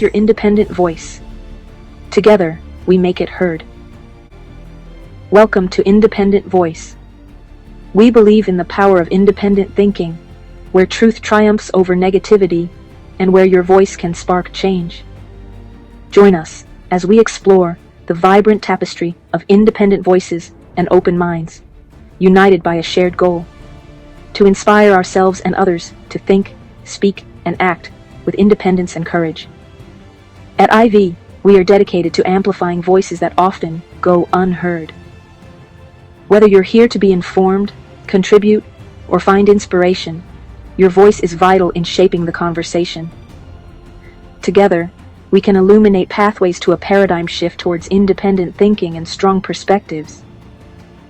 your independent voice. Together, we make it heard. Welcome to Independent Voice. We believe in the power of independent thinking, where truth triumphs over negativity, and where your voice can spark change. Join us as we explore the vibrant tapestry of independent voices and open minds, united by a shared goal: to inspire ourselves and others to think, speak, and act with independence and courage. At IV, we are dedicated to amplifying voices that often go unheard. Whether you're here to be informed, contribute, or find inspiration, your voice is vital in shaping the conversation. Together, we can illuminate pathways to a paradigm shift towards independent thinking and strong perspectives.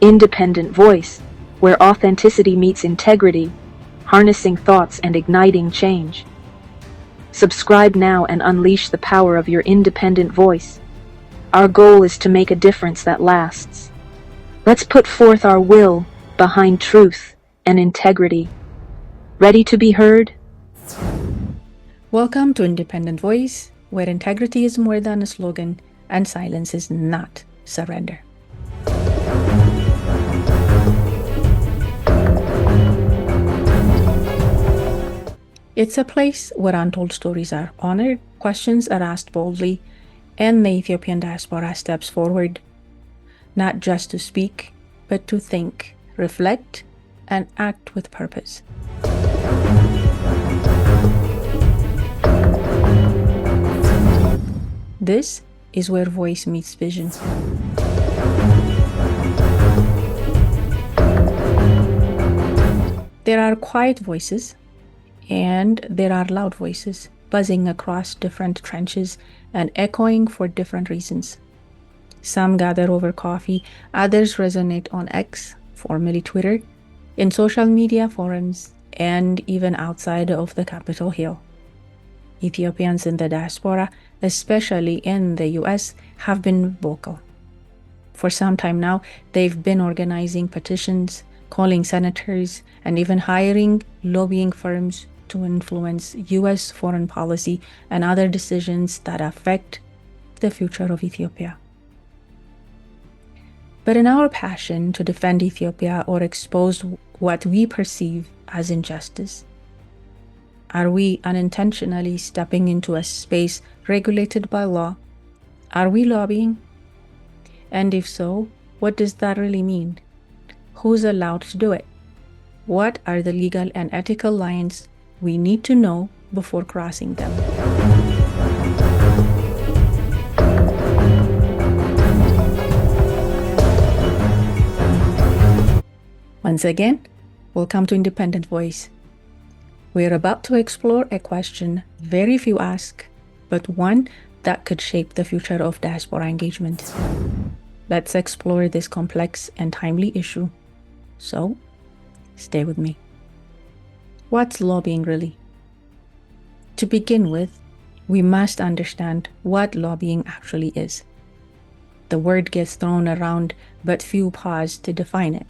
Independent Voice, where authenticity meets integrity, harnessing thoughts and igniting change. Subscribe now and unleash the power of your independent voice. Our goal is to make a difference that lasts. Let's put forth our will behind truth and integrity. Ready to be heard? Welcome to Independent Voice, where integrity is more than a slogan and silence is not surrender. It's a place where untold stories are honored, questions are asked boldly, and the Ethiopian Diaspora steps forward, not just to speak, but to think, reflect, and act with purpose. This is where voice meets vision. There are quiet voices, and there are loud voices, buzzing across different trenches and echoing for different reasons. Some gather over coffee, others resonate on X, formerly Twitter, in social media forums, and even outside of the Capitol Hill. Ethiopians in the diaspora, especially in the US, have been vocal. For some time now, they've been organizing petitions, calling senators, and even hiring lobbying firms to influence US foreign policy and other decisions that affect the future of Ethiopia. But in our passion to defend Ethiopia or expose what we perceive as injustice, are we unintentionally stepping into a space regulated by law? Are we lobbying? And if so, what does that really mean? Who's allowed to do it? What are the legal and ethical lines we need to know before crossing them? Once again, welcome to Independent Voice. We're about to explore a question very few ask, but one that could shape the future of diaspora engagement. Let's explore this complex and timely issue. So, stay with me. What's lobbying really? To begin with, we must understand what lobbying actually is. The word gets thrown around, but few pause to define it.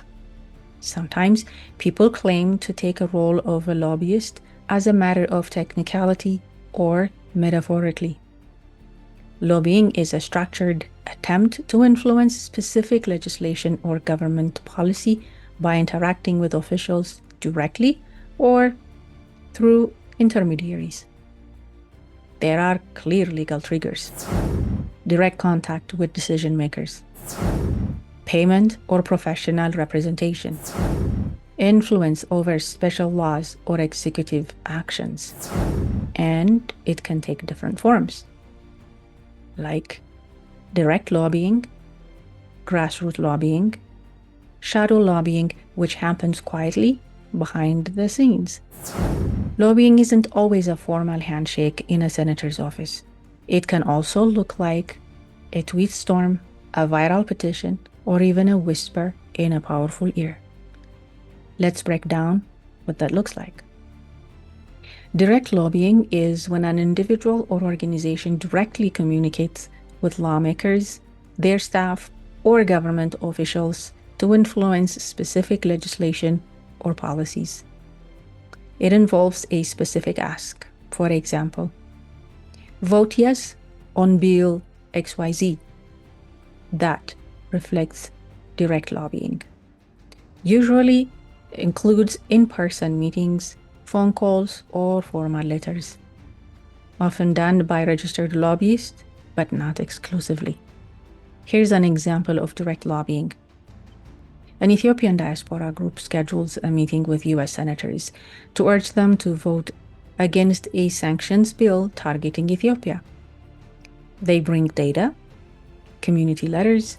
Sometimes people claim to take a role of a lobbyist as a matter of technicality or metaphorically. Lobbying is a structured attempt to influence specific legislation or government policy by interacting with officials directly or through intermediaries. There are clear legal triggers: direct contact with decision makers, payment or professional representation, influence over special laws or executive actions, and it can take different forms, like direct lobbying, grassroots lobbying, shadow lobbying, which happens quietly behind the scenes. Lobbying isn't always a formal handshake in a senator's office. It can also look like a tweet storm, a viral petition, or even a whisper in a powerful ear. Let's break down what that looks like. Direct lobbying is when an individual or organization directly communicates with lawmakers, their staff, or government officials to influence specific legislation or policies. It involves a specific ask. For example, Vote yes on Bill XYZ. That reflects direct lobbying. Usually includes in-person meetings, phone calls, or formal letters, often done by registered lobbyists, but not exclusively. Here's an example of direct lobbying. An Ethiopian diaspora group schedules a meeting with US senators to urge them to vote against a sanctions bill targeting Ethiopia. They bring data, community letters,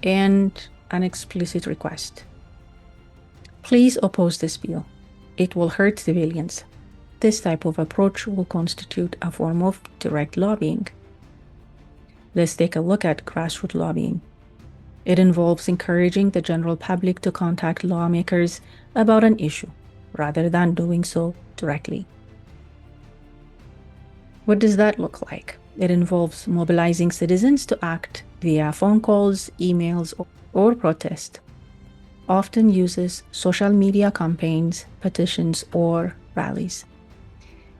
and an explicit request. Please oppose this bill. It will hurt civilians. This type of approach will constitute a form of direct lobbying. Let's take a look at grassroots lobbying. It involves encouraging the general public to contact lawmakers about an issue, rather than doing so directly. What does that look like? It involves mobilizing citizens to act via phone calls, emails, or protest. Often uses social media campaigns, petitions, or rallies.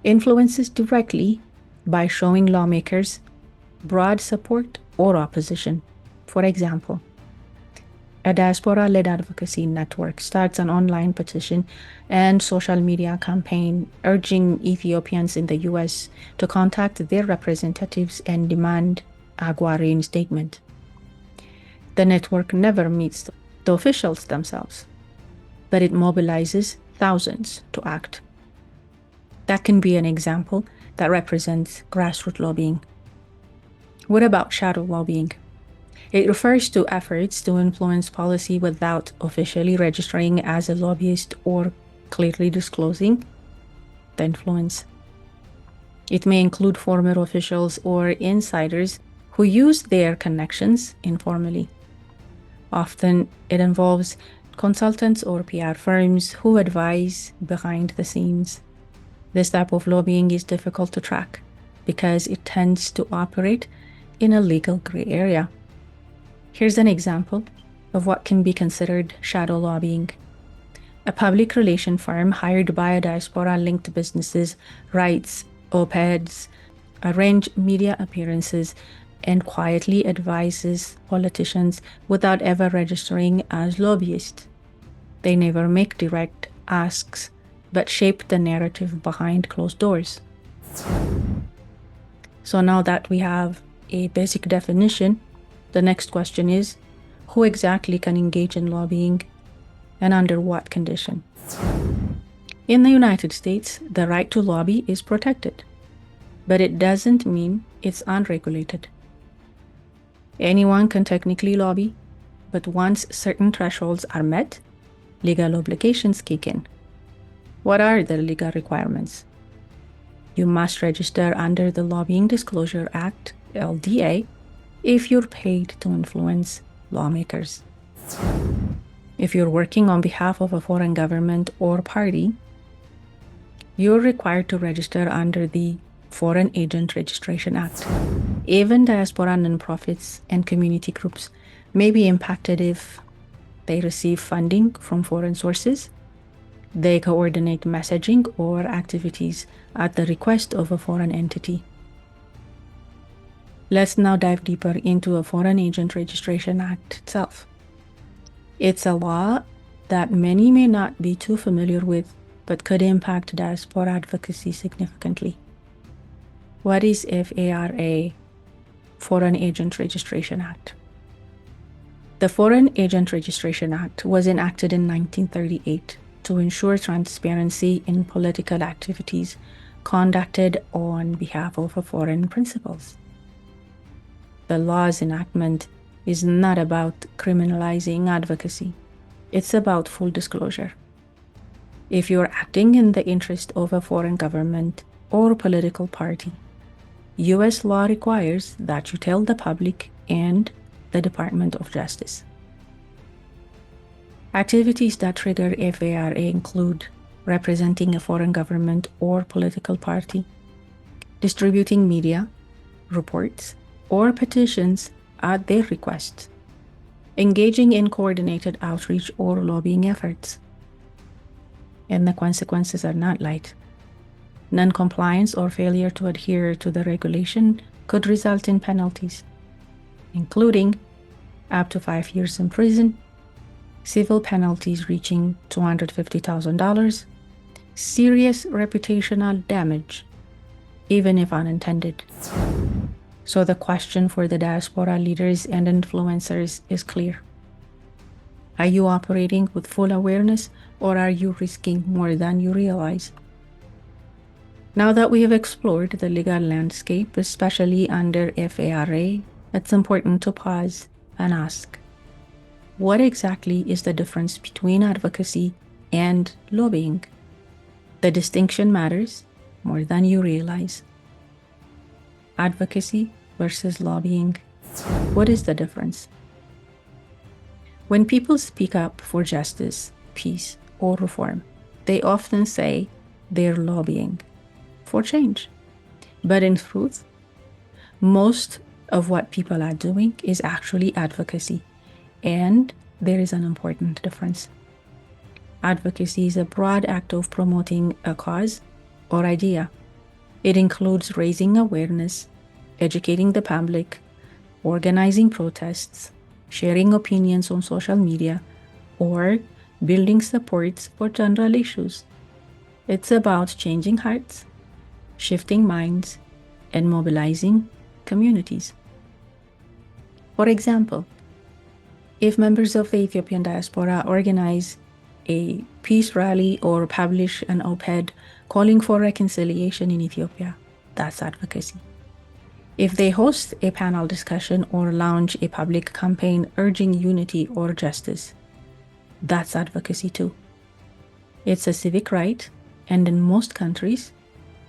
Influences directly by showing lawmakers broad support or opposition. For example, a diaspora-led advocacy network starts an online petition and social media campaign urging Ethiopians in the US to contact their representatives and demand AGOA reinstatement. The network never meets the officials themselves, but it mobilizes thousands to act. That can be an example that represents grassroots lobbying. What about shadow lobbying? It refers to efforts to influence policy without officially registering as a lobbyist or clearly disclosing the influence. It may include former officials or insiders who use their connections informally. Often it involves consultants or PR firms who advise behind the scenes. This type of lobbying is difficult to track because it tends to operate in a legal gray area. Here's an example of what can be considered shadow lobbying. A public relation firm hired by a diaspora-linked businesses writes op-eds, arrange media appearances, and quietly advises politicians without ever registering as lobbyists. They never make direct asks, but shape the narrative behind closed doors. So now that we have a basic definition, the next question is, who exactly can engage in lobbying and under what condition? In the United States, the right to lobby is protected, but it doesn't mean it's unregulated. Anyone can technically lobby, but once certain thresholds are met, legal obligations kick in. What are the legal requirements? You must register under the Lobbying Disclosure Act, LDA, if you're paid to influence lawmakers. If you're working on behalf of a foreign government or party, you're required to register under the Foreign Agent Registration Act. Even diaspora nonprofits and community groups may be impacted if they receive funding from foreign sources. They coordinate messaging or activities at the request of a foreign entity. Let's now dive deeper into a Foreign Agent Registration Act itself. It's a law that many may not be too familiar with, but could impact diaspora advocacy significantly. What is FARA, Foreign Agent Registration Act? The Foreign Agent Registration Act was enacted in 1938 to ensure transparency in political activities conducted on behalf of foreign principals. The law's enactment is not about criminalizing advocacy. It's about full disclosure. If you're acting in the interest of a foreign government or political party, U.S. law requires that you tell the public and the Department of Justice. Activities that trigger FARA include representing a foreign government or political party, distributing media, reports, or petitions at their request, engaging in coordinated outreach or lobbying efforts. And the consequences are not light. Non-compliance or failure to adhere to the regulation could result in penalties, including up to 5 years in prison, civil penalties reaching $250,000, serious reputational damage, even if unintended. So the question for the diaspora leaders and influencers is clear. Are you operating with full awareness, or are you risking more than you realize? Now that we have explored the legal landscape, especially under FARA, it's important to pause and ask, what exactly is the difference between advocacy and lobbying? The distinction matters more than you realize. Advocacy versus lobbying. What is the difference? When people speak up for justice, peace, or reform, they often say they're lobbying for change. But in truth, most of what people are doing is actually advocacy, and there is an important difference. Advocacy is a broad act of promoting a cause or idea. It includes raising awareness, educating the public, organizing protests, sharing opinions on social media, or building supports for general issues. It's about changing hearts, shifting minds, and mobilizing communities. For example, if members of the Ethiopian diaspora organize a peace rally or publish an op-ed calling for reconciliation in Ethiopia, that's advocacy. If they host a panel discussion or launch a public campaign urging unity or justice, that's advocacy too. It's a civic right, and in most countries,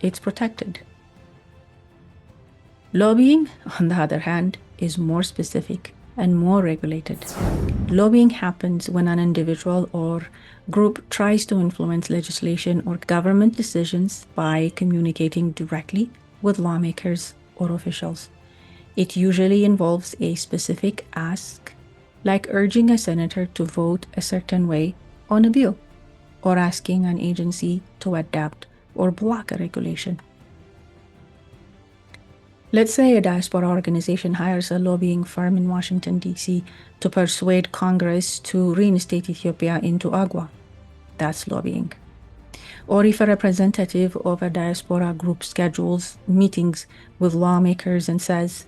it's protected. Lobbying, on the other hand, is more specific and more regulated. Lobbying happens when an individual or group tries to influence legislation or government decisions by communicating directly with lawmakers or officials. It usually involves a specific ask, like urging a senator to vote a certain way on a bill, or asking an agency to adapt or block a regulation. Let's say a diaspora organization hires a lobbying firm in Washington, D.C. to persuade Congress to reinstate Ethiopia into AGOA. That's lobbying. Or if a representative of a diaspora group schedules meetings with lawmakers and says,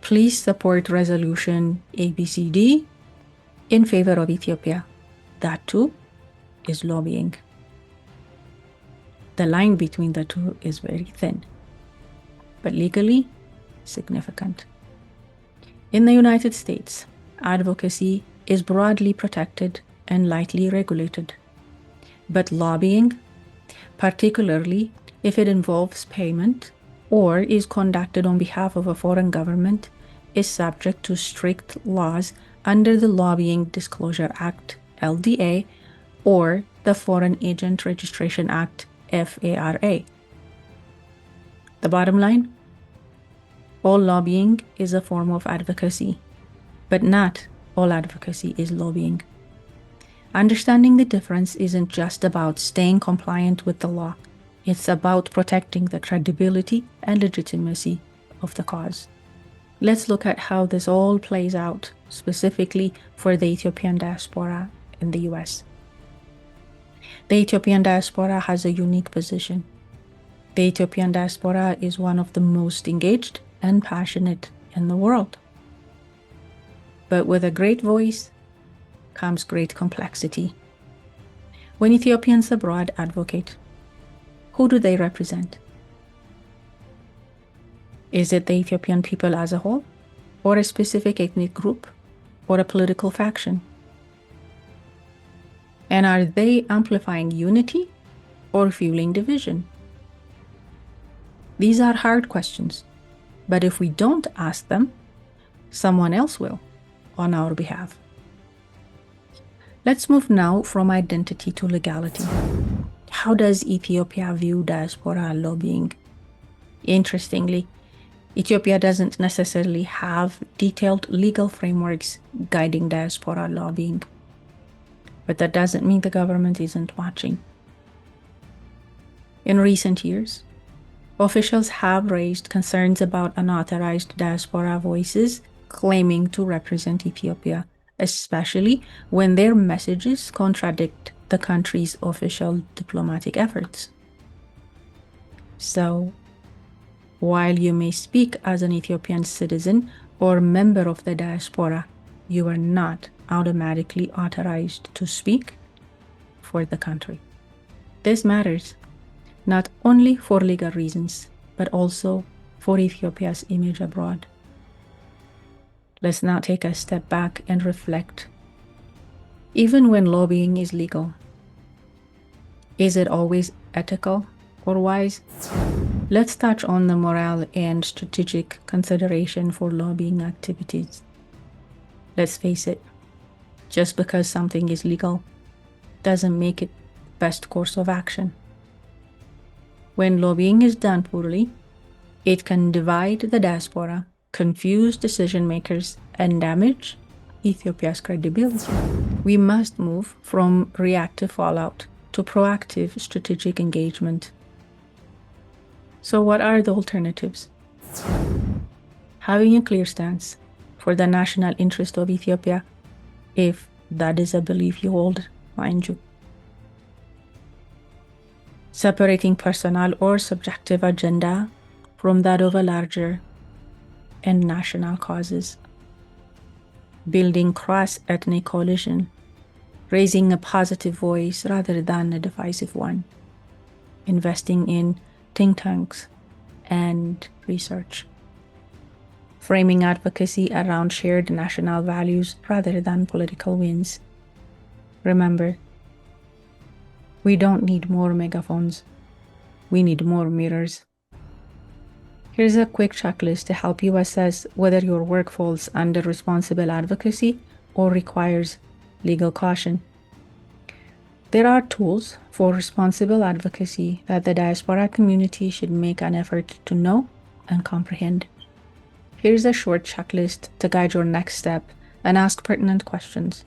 please support resolution ABCD in favor of Ethiopia, that too is lobbying. The line between the two is very thin, but legally significant. In the United States, advocacy is broadly protected and lightly regulated, but lobbying, particularly if it involves payment or is conducted on behalf of a foreign government, is subject to strict laws under the Lobbying Disclosure Act, LDA, or the Foreign Agent Registration Act, FARA. The bottom line? All lobbying is a form of advocacy, but not all advocacy is lobbying. Understanding the difference isn't just about staying compliant with the law. It's about protecting the credibility and legitimacy of the cause. Let's look at how this all plays out, specifically for the Ethiopian diaspora in the US. The Ethiopian diaspora has a unique position. The Ethiopian diaspora is one of the most engaged and passionate in the world. But with a great voice comes great complexity. When Ethiopians abroad advocate, who do they represent? Is it the Ethiopian people as a whole, or a specific ethnic group, or a political faction? And are they amplifying unity or fueling division? These are hard questions, but if we don't ask them, someone else will on our behalf. Let's move now from identity to legality. How does Ethiopia view diaspora lobbying? Interestingly, Ethiopia doesn't necessarily have detailed legal frameworks guiding diaspora lobbying. But that doesn't mean the government isn't watching. In recent years, officials have raised concerns about unauthorized diaspora voices claiming to represent Ethiopia, especially when their messages contradict the country's official diplomatic efforts. So, while you may speak as an Ethiopian citizen or member of the diaspora, you are not automatically authorized to speak for the country. This matters not only for legal reasons, but also for Ethiopia's image abroad. Let's now take a step back and reflect. Even when lobbying is legal, is it always ethical or wise? Let's touch on the moral and strategic consideration for lobbying activities. Let's face it, just because something is legal doesn't make it best course of action. When lobbying is done poorly, it can divide the diaspora, confuse decision makers, and damage Ethiopia's credibility. We must move from reactive fallout to proactive strategic engagement. So what are the alternatives? Having a clear stance for the national interest of Ethiopia, if that is a belief you hold, mind you. Separating personal or subjective agenda from that of a larger and national causes. Building cross-ethnic coalition, raising a positive voice rather than a divisive one. Investing in think tanks and research. Framing advocacy around shared national values rather than political wins. Remember, we don't need more megaphones. We need more mirrors. Here's a quick checklist to help you assess whether your work falls under responsible advocacy or requires legal caution. There are tools for responsible advocacy that the diaspora community should make an effort to know and comprehend. Here's a short checklist to guide your next step and ask pertinent questions.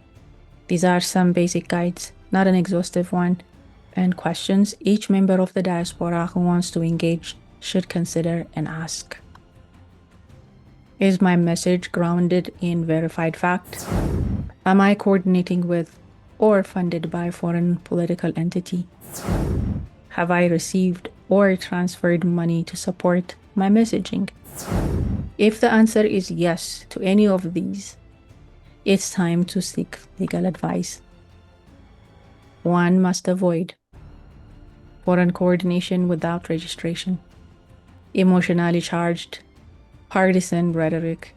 These are some basic guides, not an exhaustive one, and questions each member of the diaspora who wants to engage should consider and ask. Is my message grounded in verified fact? Am I coordinating with or funded by a foreign political entity? Have I received or transferred money to support my messaging? If the answer is yes to any of these, it's time to seek legal advice. One must avoid foreign coordination without registration, emotionally charged, partisan rhetoric,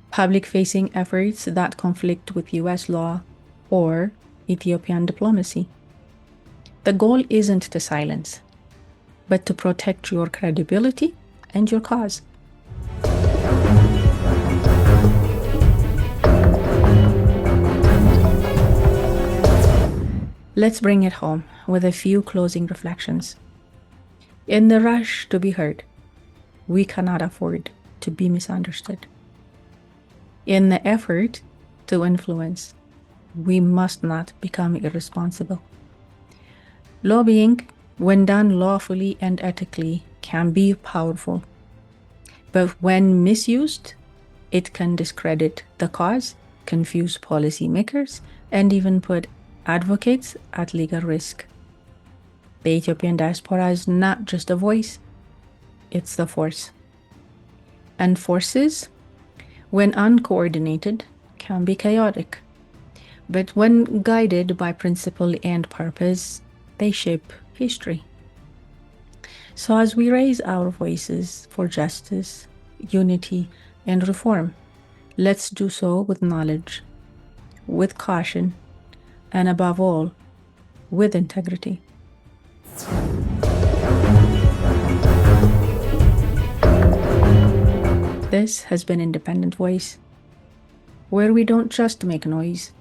public-facing efforts that conflict with US law or Ethiopian diplomacy. The goal isn't to silence, but to protect your credibility and your cause. Let's bring it home with a few closing reflections. In the rush to be heard, we cannot afford to be misunderstood. In the effort to influence, we must not become irresponsible. Lobbying, when done lawfully and ethically, can be powerful. But when misused, it can discredit the cause, confuse policymakers, and even put advocates at legal risk. The Ethiopian diaspora is not just a voice, it's the force. And forces, when uncoordinated, can be chaotic. But when guided by principle and purpose, they shape history. So as we raise our voices for justice, unity, and reform, let's do so with knowledge, with caution, and above all, with integrity. This has been Independent Voice, where we don't just make noise,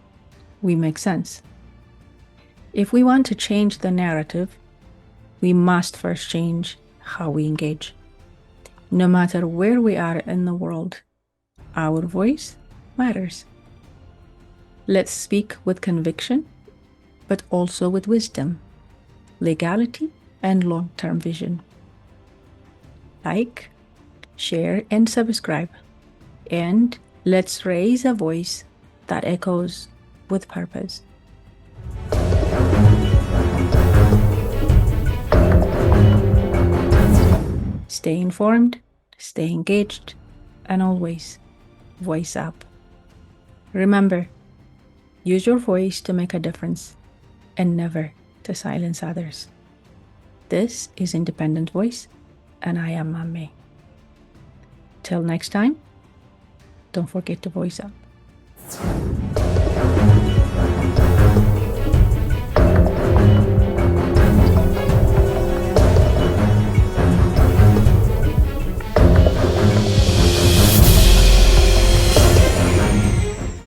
we make sense. If we want to change the narrative, we must first change how we engage. No matter where we are in the world, our voice matters. Let's speak with conviction, but also with wisdom, legality, and long-term vision. Like, share, and subscribe. And let's raise a voice that echoes with purpose. Stay informed, stay engaged, and always voice up. Remember, use your voice to make a difference and never to silence others. This is Independent Voice, and I am Mame. Till next time, don't forget to voice up.